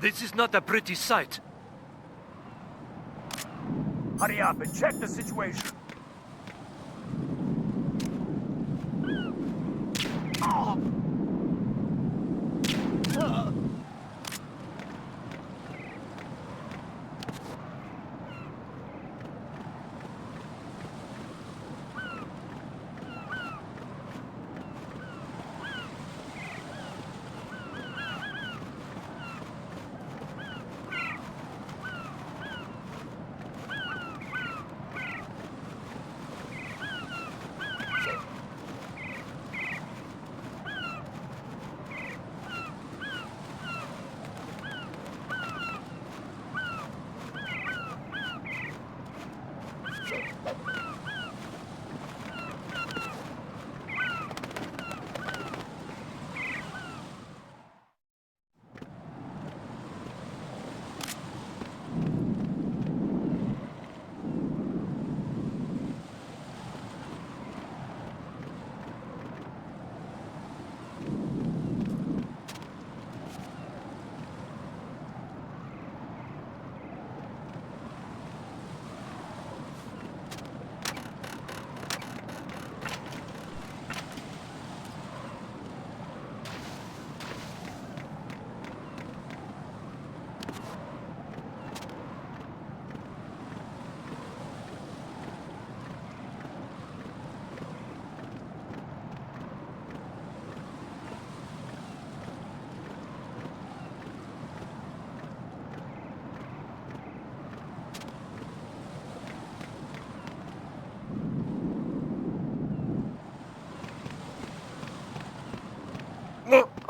This is not a pretty sight. Hurry up and check the situation.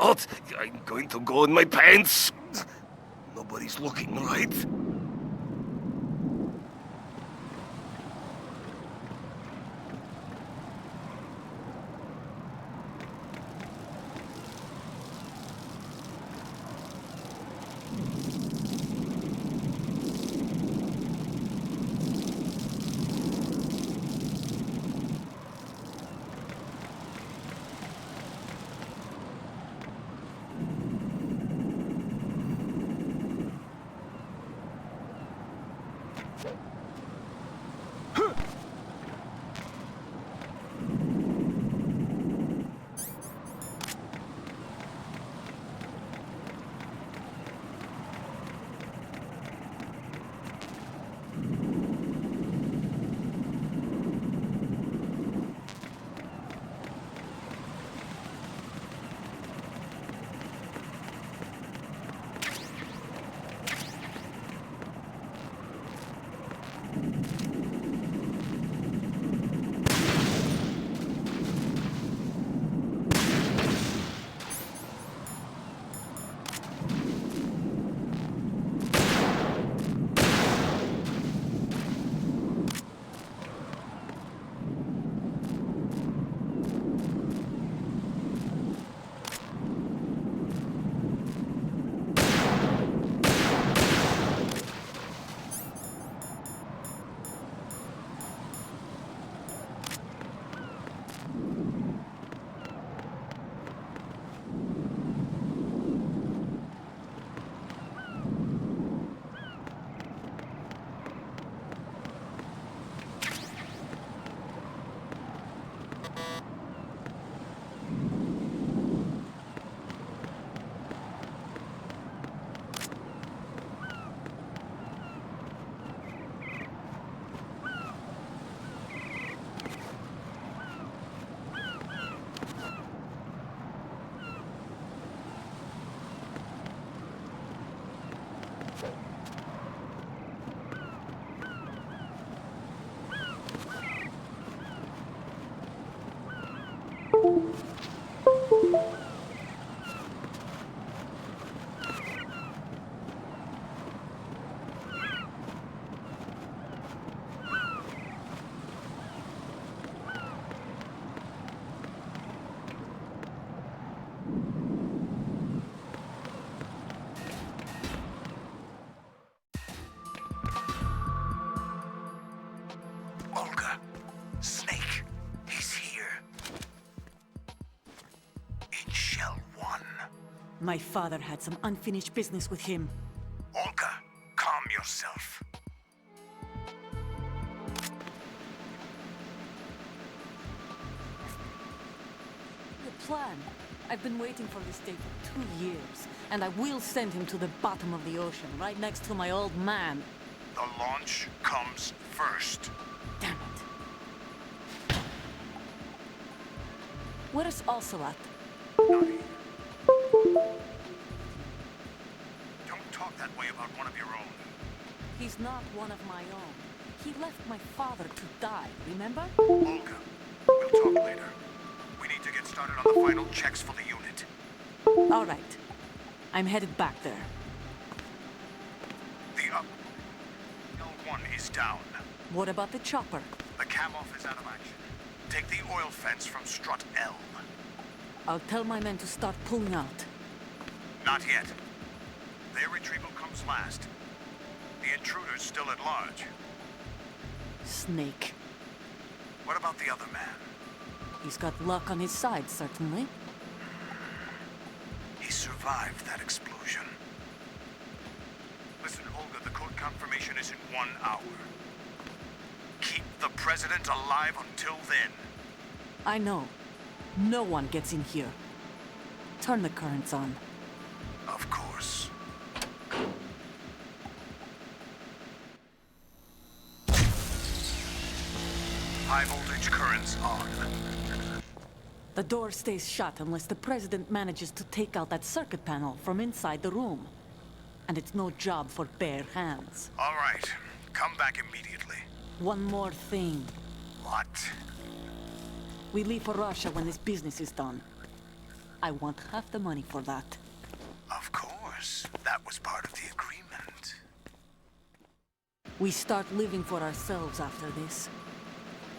What? I'm going to go in my pants. Nobody's looking, right? My father had some unfinished business with him. Olga, calm yourself. The plan. I've been waiting for this day for 2 years, and I will send him to the bottom of the ocean, right next to my old man. The launch comes first. Damn it. Where is Ocelot? Don't talk that way about one of your own. He's not one of my own. He left my father to die, remember? Olga, we'll talk later. We need to get started on the final checks for the unit. All right. I'm headed back there. The L1 is down. What about the chopper? The cam-off is out of action. Take the oil fence from strut L. I'll tell my men to start pulling out. Not yet. Their retrieval comes last. The intruder's still at large. Snake. What about the other man? He's got luck on his side, certainly. He survived that explosion. Listen, Olga, the code confirmation is in 1 hour. Keep the president alive until then. I know. No one gets in here. Turn the currents on. Of course. High voltage currents on. The door stays shut unless the president manages to take out that circuit panel from inside the room. And it's no job for bare hands. All right. Come back immediately. One more thing. What? We leave for Russia when this business is done. I want half the money for that. Of course. That was part of the agreement. We start living for ourselves after this.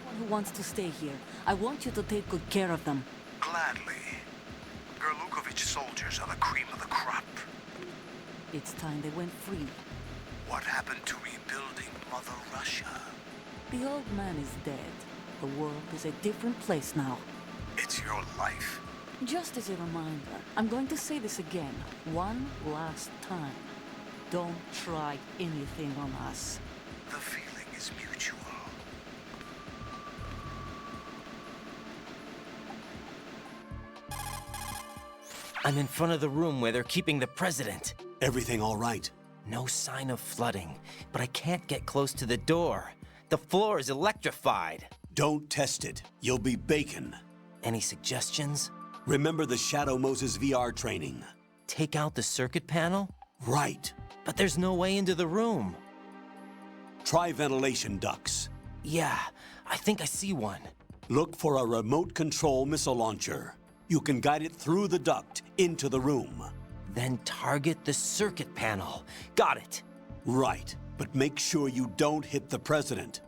Anyone who wants to stay here, I want you to take good care of them. Gladly. Gerlukovich soldiers are the cream of the crop. It's time they went free. What happened to rebuilding Mother Russia? The old man is dead. The world is a different place now. It's your life. Just as a reminder, I'm going to say this again, one last time. Don't try anything on us. The feeling is mutual. I'm in front of the room where they're keeping the president. Everything all right? No sign of flooding, but I can't get close to the door. The floor is electrified. Don't test it. You'll be bacon. Any suggestions? Remember the Shadow Moses VR training? Take out the circuit panel? Right. But there's no way into the room. Try ventilation ducts. Yeah, I think I see one. Look for a remote control missile launcher. You can guide it through the duct into the room. Then target the circuit panel. Got it. Right, but make sure you don't hit the president.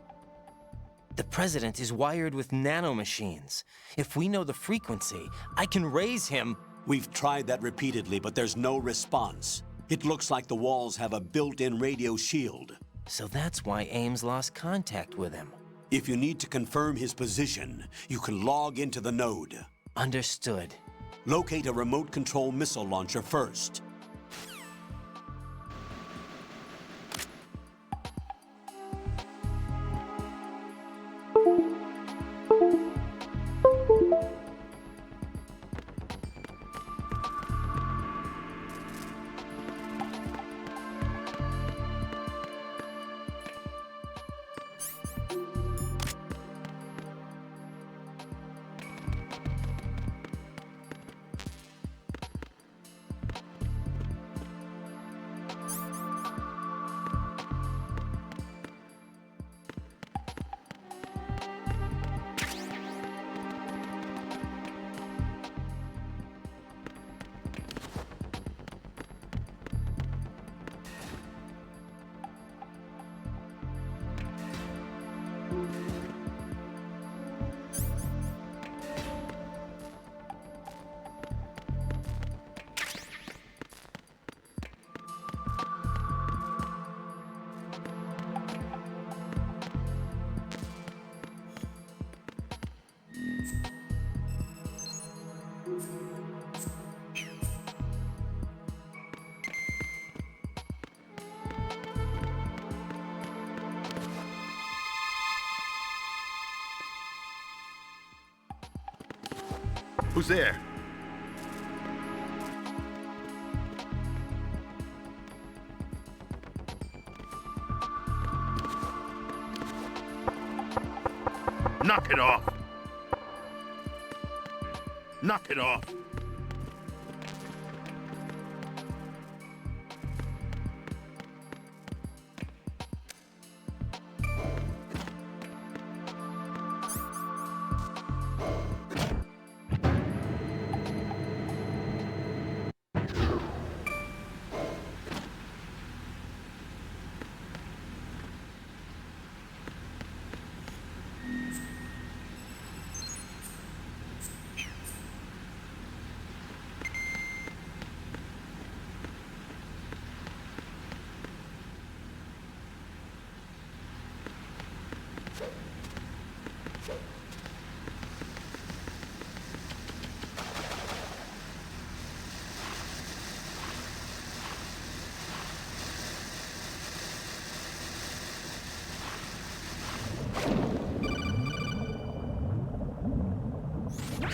The president is wired with nanomachines. If we know the frequency, I can raise him. We've tried that repeatedly, but there's no response. It looks like the walls have a built-in radio shield. So that's why Ames lost contact with him. If you need to confirm his position, you can log into the node. Understood. Locate a remote control missile launcher first. Who's there? Knock it off! Knock it off!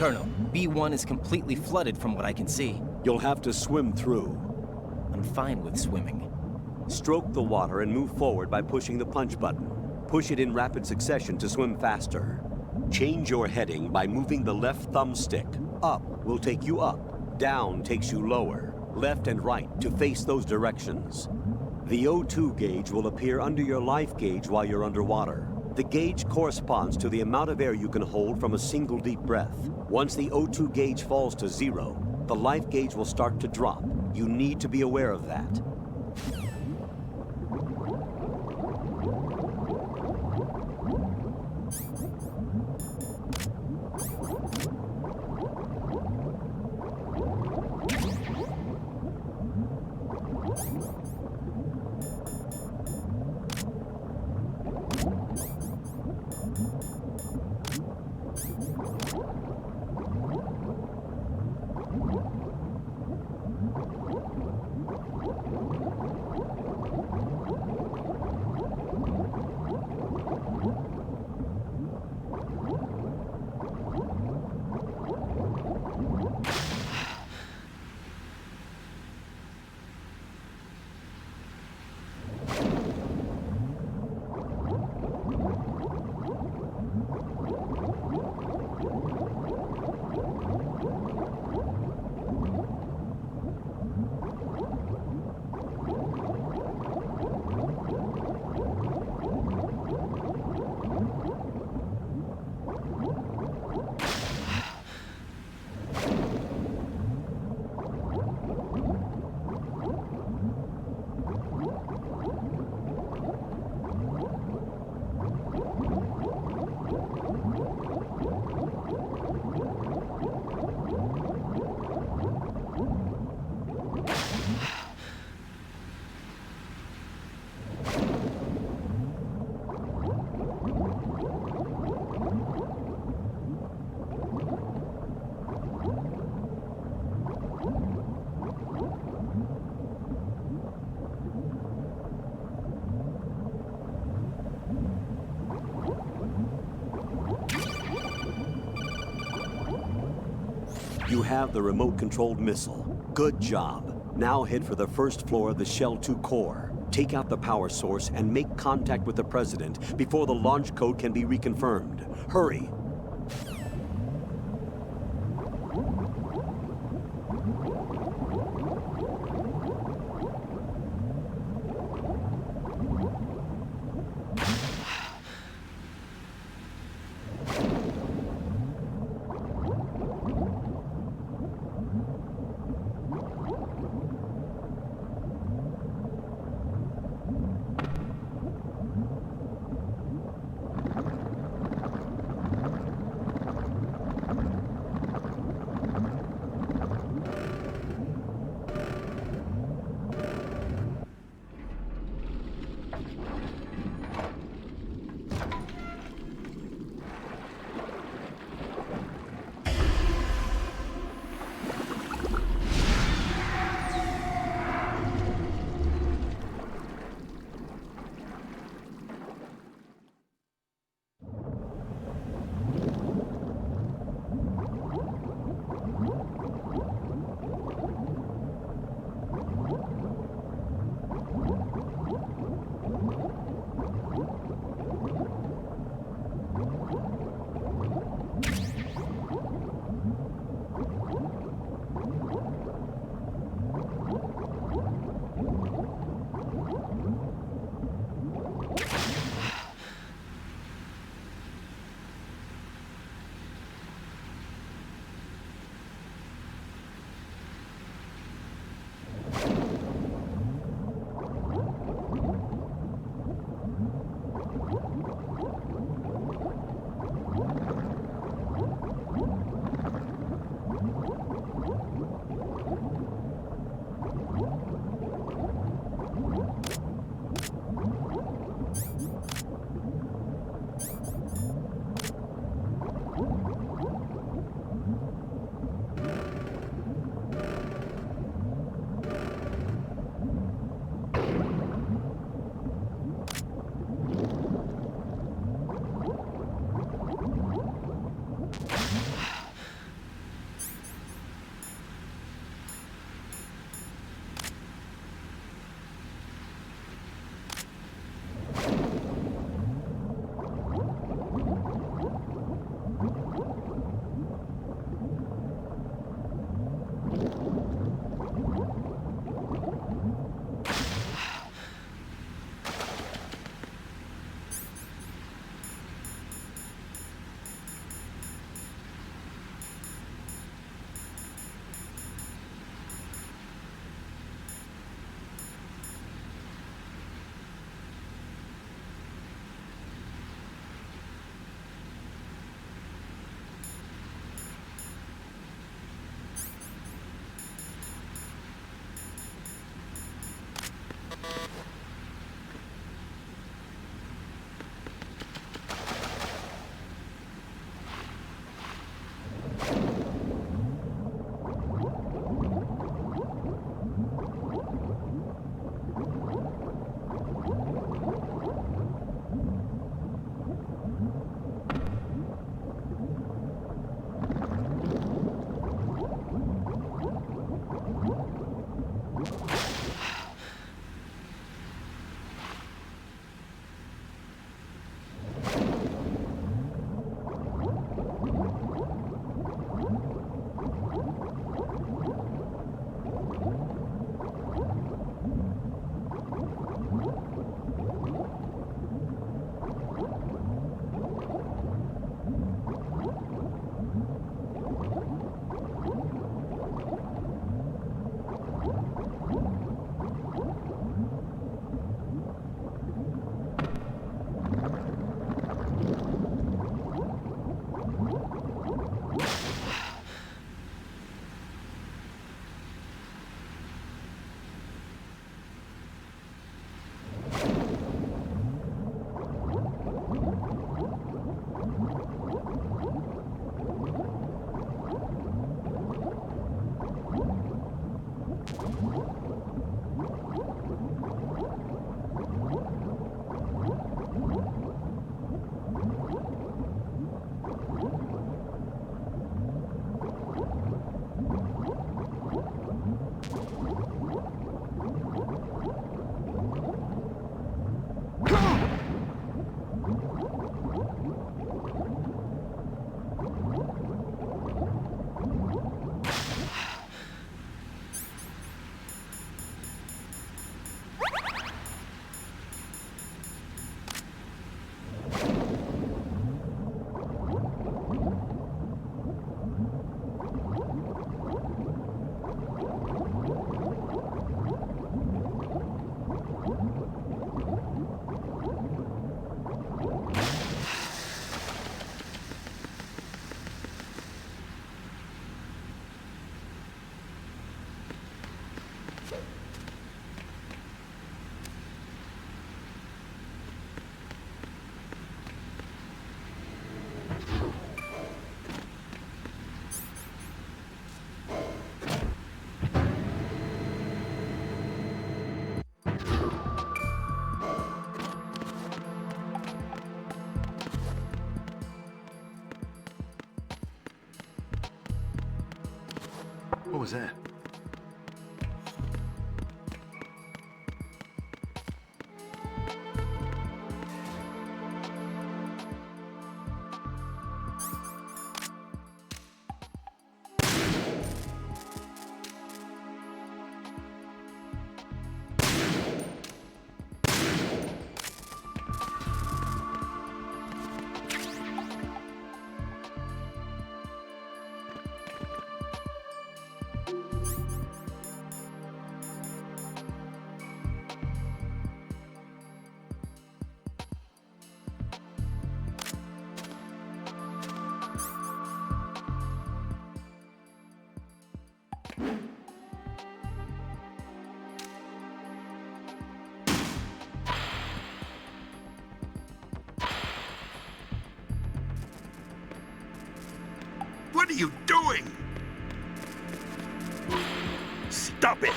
Colonel, B1 is completely flooded from what I can see. You'll have to swim through. I'm fine with swimming. Stroke the water and move forward by pushing the punch button. Push it in rapid succession to swim faster. Change your heading by moving the left thumbstick. Up will take you up. Down takes you lower. Left and right to face those directions. The O2 gauge will appear under your life gauge while you're underwater. The gauge corresponds to the amount of air you can hold from a single deep breath. Once the O2 gauge falls to 0, the life gauge will start to drop. You need to be aware of that. You have the remote-controlled missile. Good job. Now head for the first floor of the Shell 2 core. Take out the power source and make contact with the President before the launch code can be reconfirmed. Hurry. was that? What are you doing? Stop it!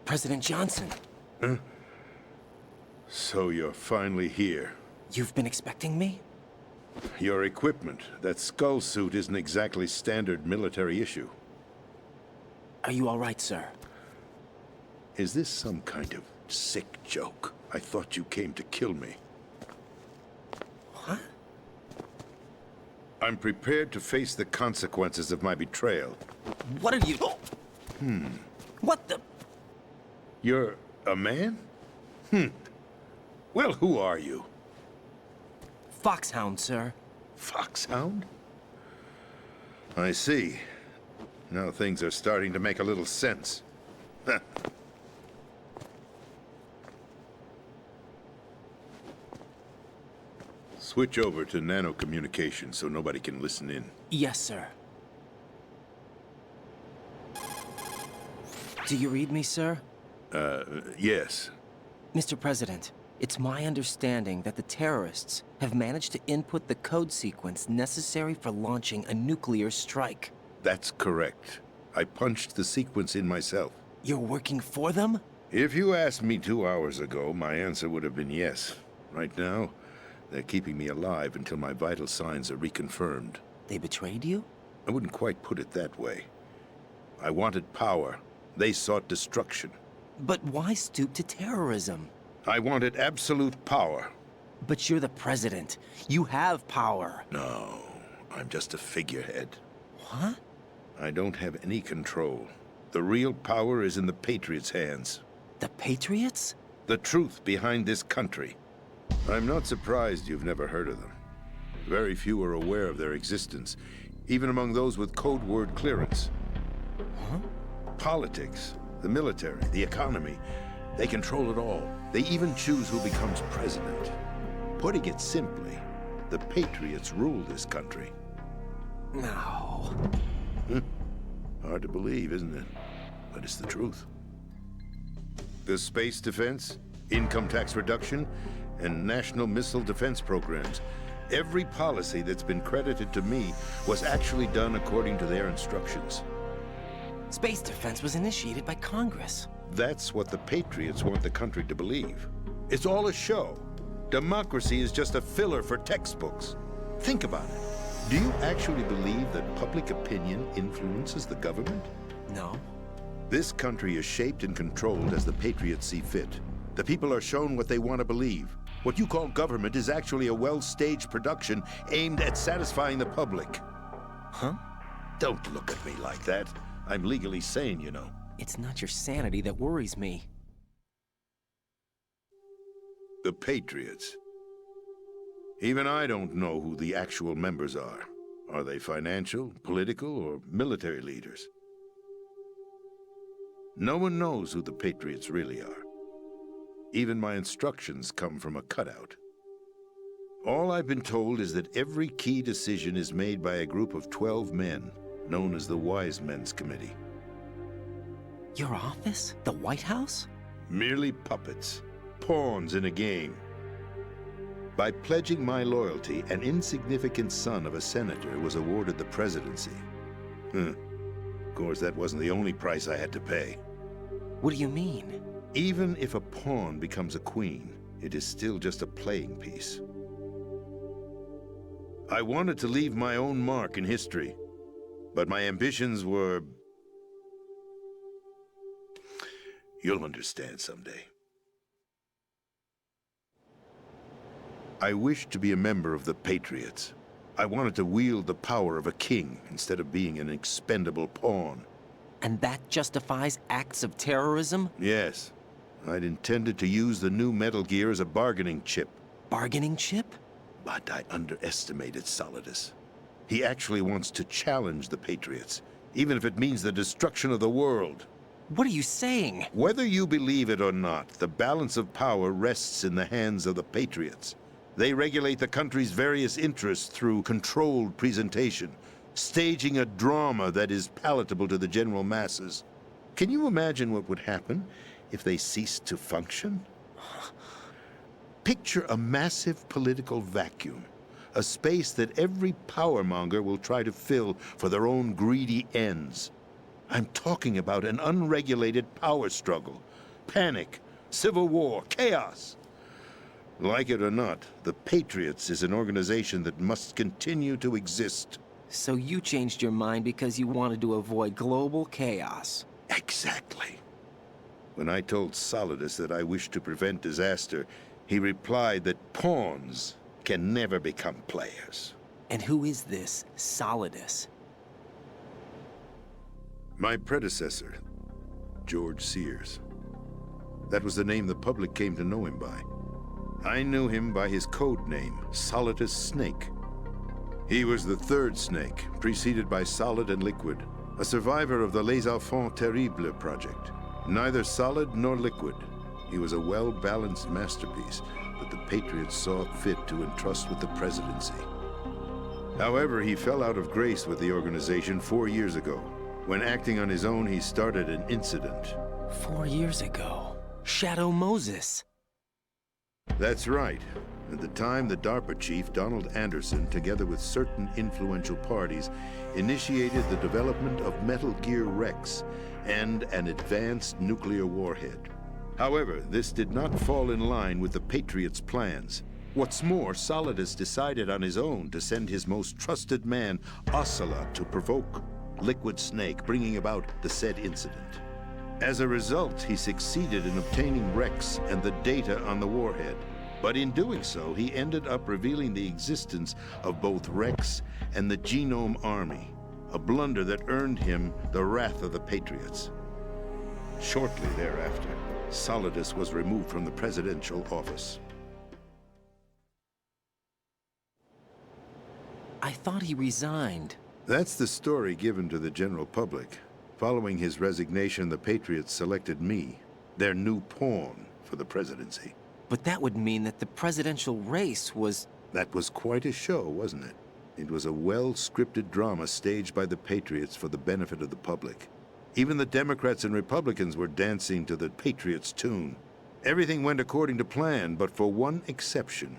President Johnson, So you're finally here. you've been expecting me? Your equipment, that skull suit isn't exactly standard military issue. Are you all right, sir? Is this some kind of sick joke? I thought you came to kill me. What? I'm prepared to face the consequences of my betrayal. What are you... What the... You're a man? Well, who are you? Foxhound, sir. Foxhound? I see. Now things are starting to make a little sense. Switch over to nano-communication so nobody can listen in. Yes, sir. Do you read me, sir? Yes. Mr. President, it's my understanding that the terrorists have managed to input the code sequence necessary for launching a nuclear strike. That's correct. I punched the sequence in myself. You're working for them? If you asked me 2 hours ago, my answer would have been yes. Right now, they're keeping me alive until my vital signs are reconfirmed. They betrayed you? I wouldn't quite put it that way. I wanted power. They sought destruction. But why stoop to terrorism? I wanted absolute power. But you're the president. You have power. No, I'm just a figurehead. What? I don't have any control. The real power is in the Patriots' hands. The Patriots? The truth behind this country. I'm not surprised you've never heard of them. Very few are aware of their existence, even among those with code word clearance. Huh? Politics, the military, the economy, they control it all. They even choose who becomes president. Putting it simply, the Patriots rule this country. No. Hard to believe, isn't it? But it's the truth. The space defense, income tax reduction, and national missile defense programs. Every policy that's been credited to me was actually done according to their instructions. Space defense was initiated by Congress. That's what the Patriots want the country to believe. It's all a show. Democracy is just a filler for textbooks. Think about it. Do you actually believe that public opinion influences the government? No. This country is shaped and controlled as the Patriots see fit. The people are shown what they want to believe. What you call government is actually a well-staged production aimed at satisfying the public. Huh? Don't look at me like that. I'm legally sane, you know. It's not your sanity that worries me. The Patriots. Even I don't know who the actual members are. Are they financial, political, or military leaders? No one knows who the Patriots really are. Even my instructions come from a cutout. All I've been told is that every key decision is made by a group of 12 men, known as the Wise Men's Committee. Your office? The White House? Merely puppets, pawns in a game. By pledging my loyalty, an insignificant son of a senator was awarded the presidency. Of course, that wasn't the only price I had to pay. What do you mean? Even if a pawn becomes a queen, it is still just a playing piece. I wanted to leave my own mark in history, but my ambitions were... You'll understand someday. I wished to be a member of the Patriots. I wanted to wield the power of a king instead of being an expendable pawn. And that justifies acts of terrorism? Yes. I'd intended to use the new Metal Gear as a bargaining chip. Bargaining chip? But I underestimated Solidus. He actually wants to challenge the Patriots, even if it means the destruction of the world. What are you saying? Whether you believe it or not, the balance of power rests in the hands of the Patriots. They regulate the country's various interests through controlled presentation, staging a drama that is palatable to the general masses. Can you imagine what would happen if they ceased to function? Picture a massive political vacuum, a space that every powermonger will try to fill for their own greedy ends. I'm talking about an unregulated power struggle, panic, civil war, chaos. Like it or not, the Patriots is an organization that must continue to exist. So you changed your mind because you wanted to avoid global chaos. Exactly. When I told Solidus that I wished to prevent disaster, he replied that pawns can never become players. And who is this Solidus? My predecessor, George Sears. That was the name the public came to know him by. I knew him by his code name, Solidus Snake. He was the third snake, preceded by Solid and Liquid, a survivor of the Les Enfants Terribles project. Neither solid nor liquid, he was a well-balanced masterpiece that the Patriots saw fit to entrust with the presidency. However, he fell out of grace with the organization 4 years ago. When acting on his own, he started an incident. 4 years ago. Shadow Moses. That's right. At the time, the DARPA chief, Donald Anderson, together with certain influential parties, initiated the development of Metal Gear Rex and an advanced nuclear warhead. However, this did not fall in line with the Patriots' plans. What's more, Solidus decided on his own to send his most trusted man, Ocelot, to provoke Liquid Snake, bringing about the said incident. As a result, he succeeded in obtaining Rex and the data on the warhead. But in doing so, he ended up revealing the existence of both Rex and the Genome Army, a blunder that earned him the wrath of the Patriots. Shortly thereafter, Solidus was removed from the presidential office. I thought he resigned. That's the story given to the general public. Following his resignation, the Patriots selected me, their new pawn, for the presidency. But that would mean that the presidential race was... That was quite a show, wasn't it? It was a well-scripted drama staged by the Patriots for the benefit of the public. Even the Democrats and Republicans were dancing to the Patriots' tune. Everything went according to plan, but for one exception.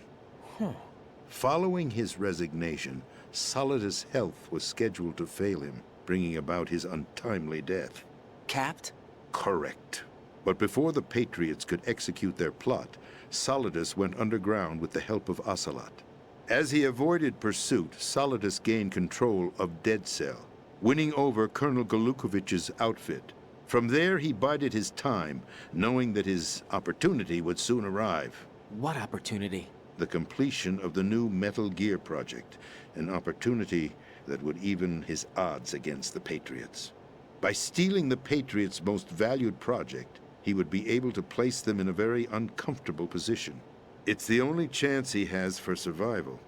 Following his resignation, Solidus' health was scheduled to fail him, bringing about his untimely death. Capped? Correct. But before the Patriots could execute their plot, Solidus went underground with the help of Ocelot. As he avoided pursuit, Solidus gained control of Dead Cell, winning over Colonel Golukovich's outfit. From there, he bided his time, knowing that his opportunity would soon arrive. What opportunity? The completion of the new Metal Gear project, an opportunity that would even his odds against the Patriots. By stealing the Patriots' most valued project, he would be able to place them in a very uncomfortable position. It's the only chance he has for survival.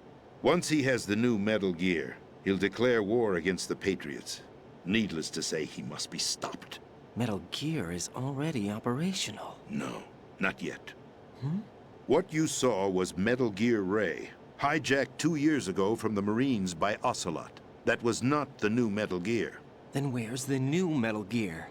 Once he has the new Metal Gear, he'll declare war against the Patriots. Needless to say, he must be stopped. Metal Gear is already operational. No, not yet. What you saw was Metal Gear Ray, hijacked 2 years ago from the Marines by Ocelot. That was not the new Metal Gear. Then where's the new Metal Gear?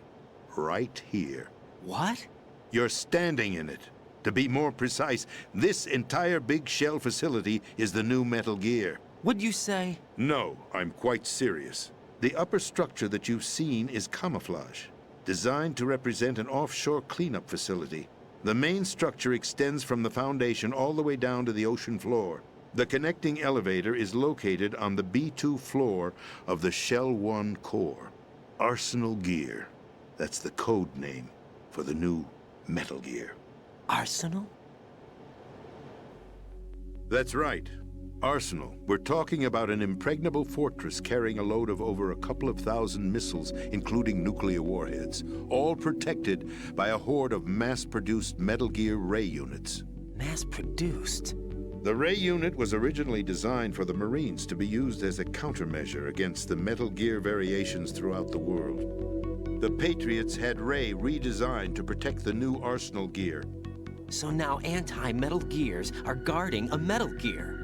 Right here. What? You're standing in it. To be more precise, this entire big shell facility is the new Metal Gear. What'd you say? No, I'm quite serious. The upper structure that you've seen is camouflage, designed to represent an offshore cleanup facility. The main structure extends from the foundation all the way down to the ocean floor. The connecting elevator is located on the B2 floor of the Shell 1 core. Arsenal Gear. That's the code name for the new Metal Gear. Arsenal? That's right. Arsenal. We're talking about an impregnable fortress carrying a load of over a couple of thousand missiles, including nuclear warheads, all protected by a horde of mass-produced Metal Gear Ray units. Mass-produced? The Ray unit was originally designed for the Marines to be used as a countermeasure against the Metal Gear variations throughout the world. The Patriots had Ray redesigned to protect the new Arsenal Gear. So now anti-Metal Gears are guarding a Metal Gear.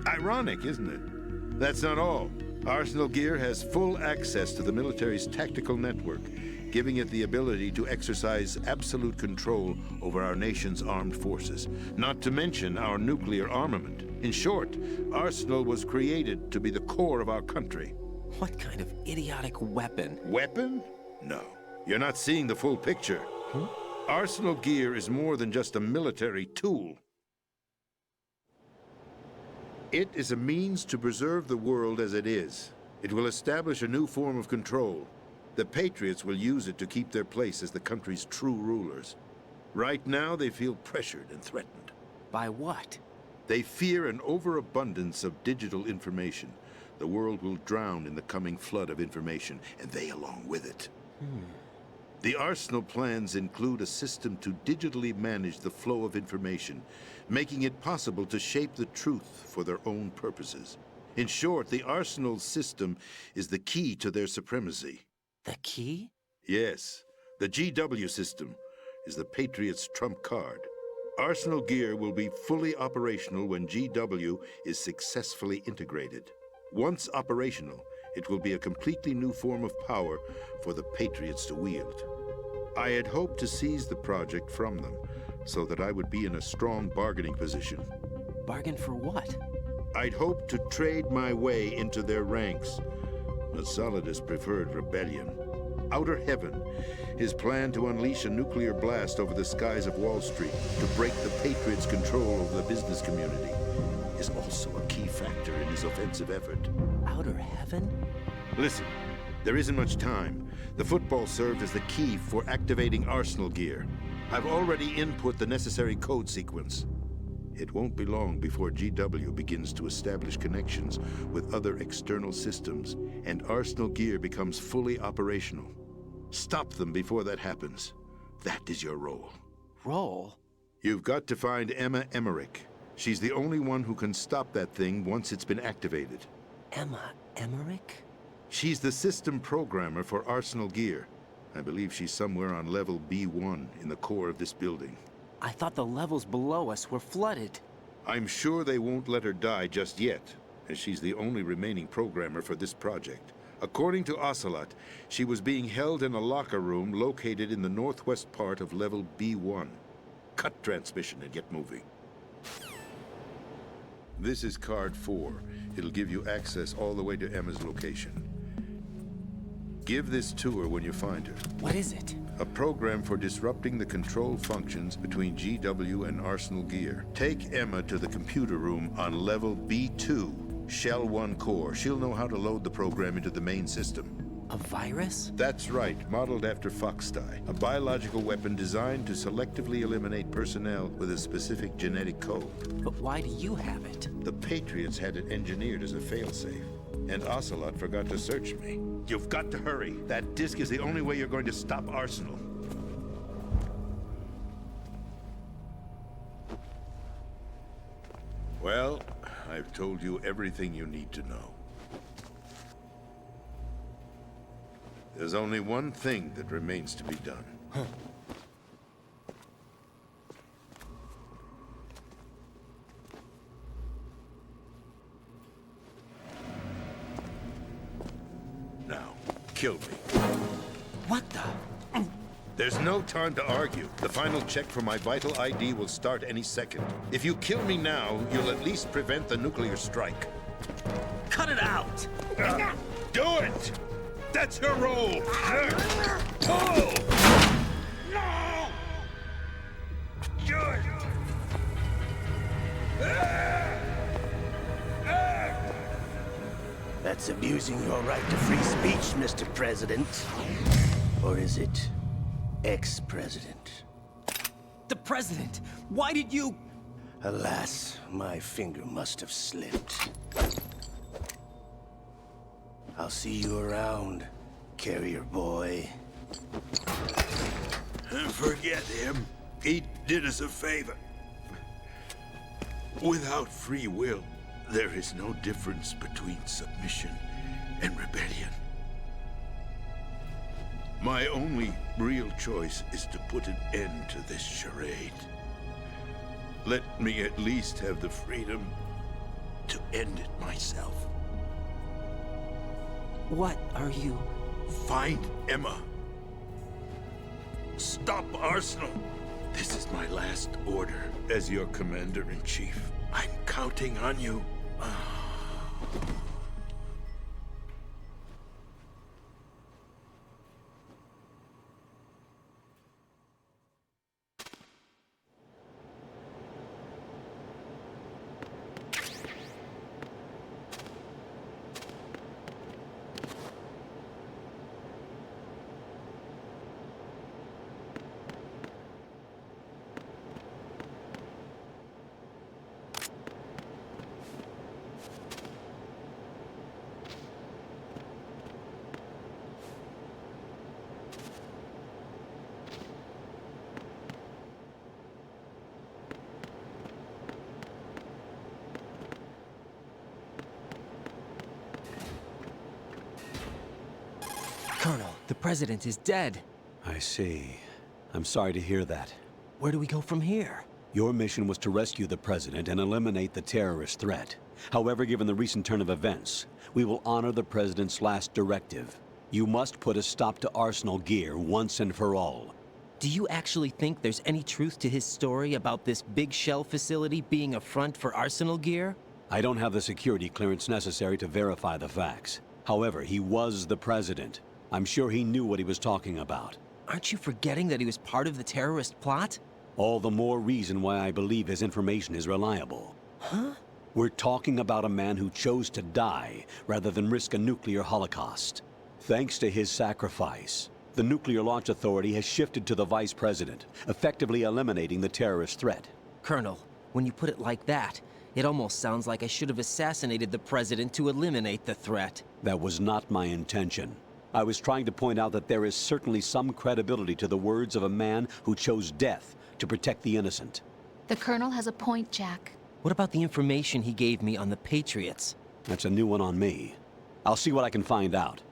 Ironic, isn't it? That's not all. Arsenal Gear has full access to the military's tactical network, giving it the ability to exercise absolute control over our nation's armed forces, not to mention our nuclear armament. In short, Arsenal was created to be the core of our country. What kind of idiotic weapon? Weapon? No. You're not seeing the full picture. Arsenal Gear is more than just a military tool. It is a means to preserve the world as it is. It will establish a new form of control. The Patriots will use it to keep their place as the country's true rulers. Right now, they feel pressured and threatened. By what? They fear an overabundance of digital information. The world will drown in the coming flood of information, and they along with it. The Arsenal plans include a system to digitally manage the flow of information, making it possible to shape the truth for their own purposes. In short, the Arsenal system is the key to their supremacy. The key? Yes, the GW system is the Patriots' trump card. Arsenal Gear will be fully operational when GW is successfully integrated. Once operational, it will be a completely new form of power for the Patriots to wield. I had hoped to seize the project from them, so that I would be in a strong bargaining position. Bargain for what? I'd hoped to trade my way into their ranks, but Solidus preferred rebellion. Outer Heaven, his plan to unleash a nuclear blast over the skies of Wall Street to break the Patriots' control over the business community, is also a key factor in his offensive effort. Outer Heaven? Listen, there isn't much time. The football served as the key for activating Arsenal Gear. I've already input the necessary code sequence. It won't be long before GW begins to establish connections with other external systems, and Arsenal Gear becomes fully operational. Stop them before that happens. That is your role. Role? You've got to find Emma Emmerich. She's the only one who can stop that thing once it's been activated. Emma Emmerich? She's the system programmer for Arsenal Gear. I believe she's somewhere on level B1 in the core of this building. I thought the levels below us were flooded. I'm sure they won't let her die just yet, as she's the only remaining programmer for this project. According to Ocelot, she was being held in a locker room located in the northwest part of level B1. Cut transmission and get moving. This is card 4. It'll give you access all the way to Emma's location. Give this to her when you find her. What is it? A program for disrupting the control functions between GW and Arsenal Gear. Take Emma to the computer room on level B2, Shell 1 core. She'll know how to load the program into the main system. A virus? That's right, modeled after Foxdie, a biological weapon designed to selectively eliminate personnel with a specific genetic code. But why do you have it? The Patriots had it engineered as a failsafe, and Ocelot forgot to search me. You've got to hurry. That disk is the only way you're going to stop Arsenal. Well, I've told you everything you need to know. There's only one thing that remains to be done. Now, kill me. What the? There's no time to argue. The final check for my vital ID will start any second. If you kill me now, you'll at least prevent the nuclear strike. Cut it out! Do it! That's your role! Pull! No! Do it! That's abusing your right to free speech, Mr. President. Or is it ex-president? The president! Why did you... Alas, my finger must have slipped. I'll see you around, carrier boy. Forget him. He did us a favor. Without free will, there is no difference between submission and rebellion. My only real choice is to put an end to this charade. Let me at least have the freedom to end it myself. What are you... Find Emma. Stop Arsenal. This is my last order as your commander-in-chief. I'm counting on you. Colonel, the president is dead. I see. I'm sorry to hear that. Where do we go from here? Your mission was to rescue the president and eliminate the terrorist threat. However, given the recent turn of events, we will honor the president's last directive. You must put a stop to Arsenal gear once and for all. Do you actually think there's any truth to his story about this big shell facility being a front for Arsenal gear? I don't have the security clearance necessary to verify the facts. However, he was the president. I'm sure he knew what he was talking about. Aren't you forgetting that he was part of the terrorist plot? All the more reason why I believe his information is reliable. Huh? We're talking about a man who chose to die rather than risk a nuclear holocaust. Thanks to his sacrifice, the Nuclear Launch Authority has shifted to the vice president, effectively eliminating the terrorist threat. Colonel, when you put it like that, it almost sounds like I should have assassinated the president to eliminate the threat. That was not my intention. I was trying to point out that there is certainly some credibility to the words of a man who chose death to protect the innocent. The Colonel has a point, Jack. What about the information he gave me on the Patriots? That's a new one on me. I'll see what I can find out.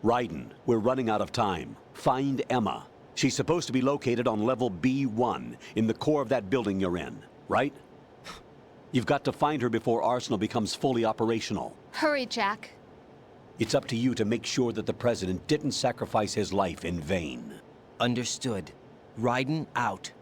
Raiden, we're running out of time. Find Emma. She's supposed to be located on level B1, in the core of that building you're in, right? You've got to find her before Arsenal becomes fully operational. Hurry, Jack. It's up to you to make sure that the president didn't sacrifice his life in vain. Understood. Raiden out.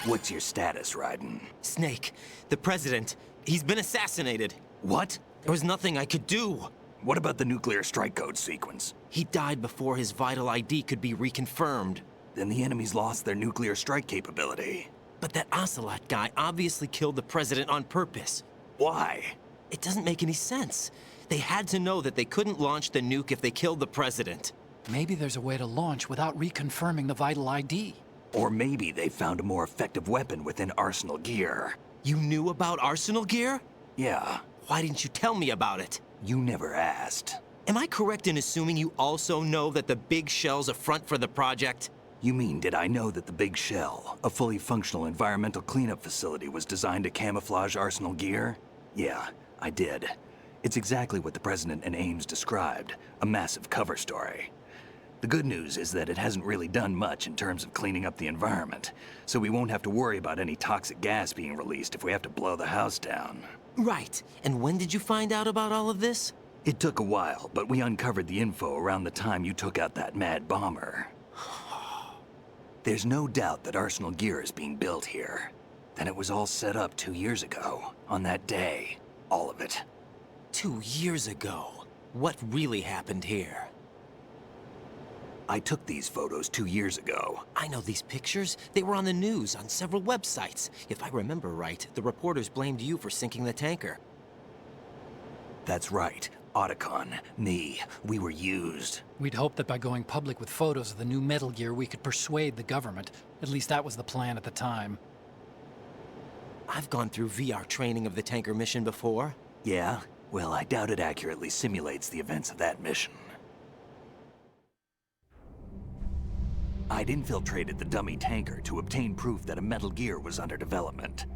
What's your status, Raiden? Snake, the president, he's been assassinated. What? There was nothing I could do. What about the nuclear strike code sequence? He died before his vital ID could be reconfirmed. Then the enemy's lost their nuclear strike capability. But that Ocelot guy obviously killed the president on purpose. Why? It doesn't make any sense. They had to know that they couldn't launch the nuke if they killed the president. Maybe there's a way to launch without reconfirming the vital ID. Or maybe they found a more effective weapon within Arsenal gear. You knew about Arsenal gear? Yeah, Why didn't you tell me about it? you never asked. Am I correct in assuming you also know that the big shell's a front for the project? You mean, did I know that the Big Shell, a fully functional environmental cleanup facility, was designed to camouflage Arsenal gear? Yeah, I did. It's exactly what the President and Ames described, a massive cover story. The good news is that it hasn't really done much in terms of cleaning up the environment, so we won't have to worry about any toxic gas being released if we have to blow the house down. Right. And when did you find out about all of this? It took a while, but we uncovered the info around the time you took out that mad bomber. There's no doubt that Arsenal gear is being built here. Then it was all set up 2 years ago, on that day. All of it. 2 years ago? What really happened here? I took these photos 2 years ago. I know these pictures. They were on the news, on several websites. If I remember right, the reporters blamed you for sinking the tanker. That's right. Otacon, me, we were used. We'd hoped that by going public with photos of the new Metal Gear, we could persuade the government. At least that was the plan at the time. I've gone through VR training of the tanker mission before. Yeah? Well, I doubt it accurately simulates the events of that mission. I'd infiltrated the dummy tanker to obtain proof that a Metal Gear was under development.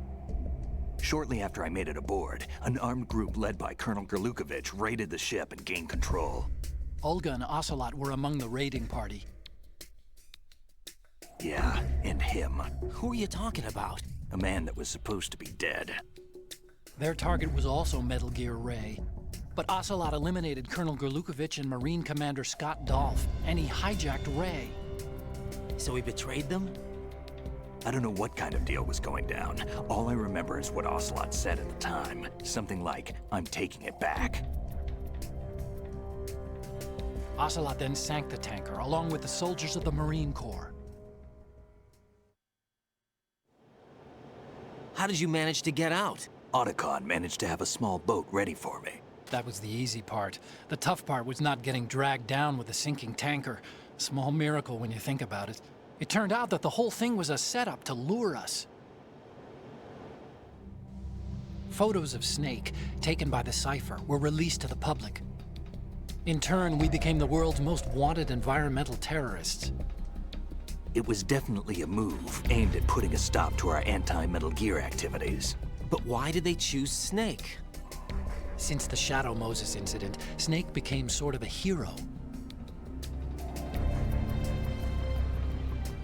Shortly after I made it aboard, an armed group led by Colonel Gerlukovich raided the ship and gained control. Olga and Ocelot were among the raiding party. Yeah, and him. Who are you talking about? A man that was supposed to be dead. Their target was also Metal Gear Ray. But Ocelot eliminated Colonel Gerlukovich and Marine Commander Scott Dolph, and he hijacked Ray. So he betrayed them? I don't know what kind of deal was going down. All I remember is what Ocelot said at the time. Something like, "I'm taking it back." Ocelot then sank the tanker, along with the soldiers of the Marine Corps. How did you manage to get out? Otacon managed to have a small boat ready for me. That was the easy part. The tough part was not getting dragged down with a sinking tanker. Small miracle when you think about it. It turned out that the whole thing was a setup to lure us. Photos of Snake, taken by the Cypher, were released to the public. In turn, we became the world's most wanted environmental terrorists. It was definitely a move aimed at putting a stop to our anti-Metal Gear activities. But why did they choose Snake? Since the Shadow Moses incident, Snake became sort of a hero.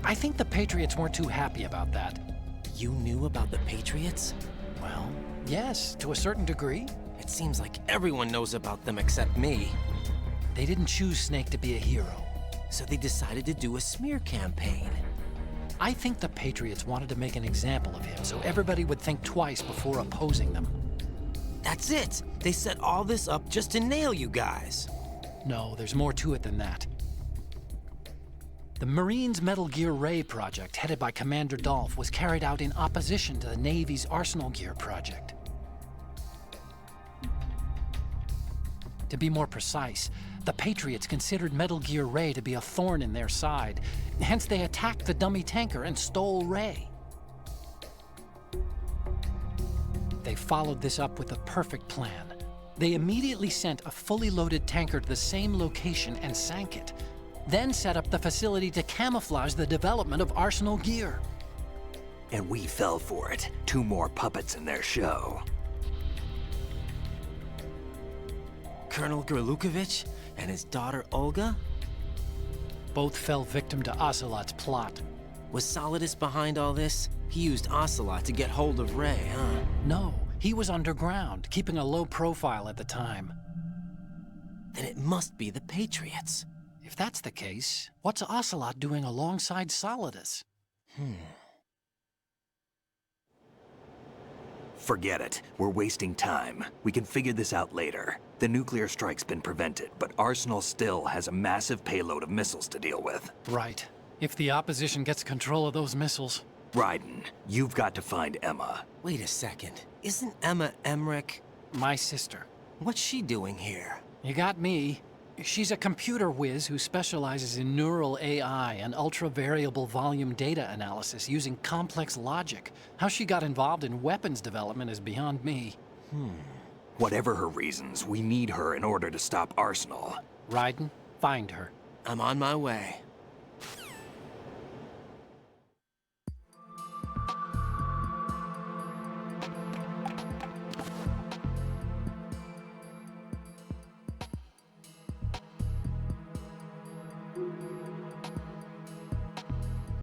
I think the Patriots weren't too happy about that. You knew about the Patriots? Well, yes, to a certain degree. It seems like everyone knows about them except me. They didn't choose Snake to be a hero. So they decided to do a smear campaign. I think the Patriots wanted to make an example of him so everybody would think twice before opposing them. That's it! They set all this up just to nail you guys. No, there's more to it than that. The Marines' Metal Gear Ray project, headed by Commander Dolph, was carried out in opposition to the Navy's Arsenal Gear project. To be more precise, the Patriots considered Metal Gear Ray to be a thorn in their side. Hence, they attacked the dummy tanker and stole Ray. They followed this up with a perfect plan. They immediately sent a fully loaded tanker to the same location and sank it. Then set up the facility to camouflage the development of Arsenal Gear. And we fell for it. 2 more puppets in their show. Colonel Gerlukovich and his daughter Olga? Both fell victim to Ocelot's plot. Was Solidus behind all this? He used Ocelot to get hold of Ray, huh? No, he was underground, keeping a low profile at the time. Then it must be the Patriots. If that's the case, what's Ocelot doing alongside Solidus? Forget it. We're wasting time. We can figure this out later. The nuclear strike's been prevented, but Arsenal still has a massive payload of missiles to deal with. Right. If the opposition gets control of those missiles... Raiden, you've got to find Emma. Wait a second. Isn't Emma Emmerich... my sister? What's she doing here? You got me. She's a computer whiz who specializes in neural AI and ultra-variable volume data analysis using complex logic. How she got involved in weapons development is beyond me. Whatever her reasons, we need her in order to stop Arsenal. Raiden, find her. I'm on my way.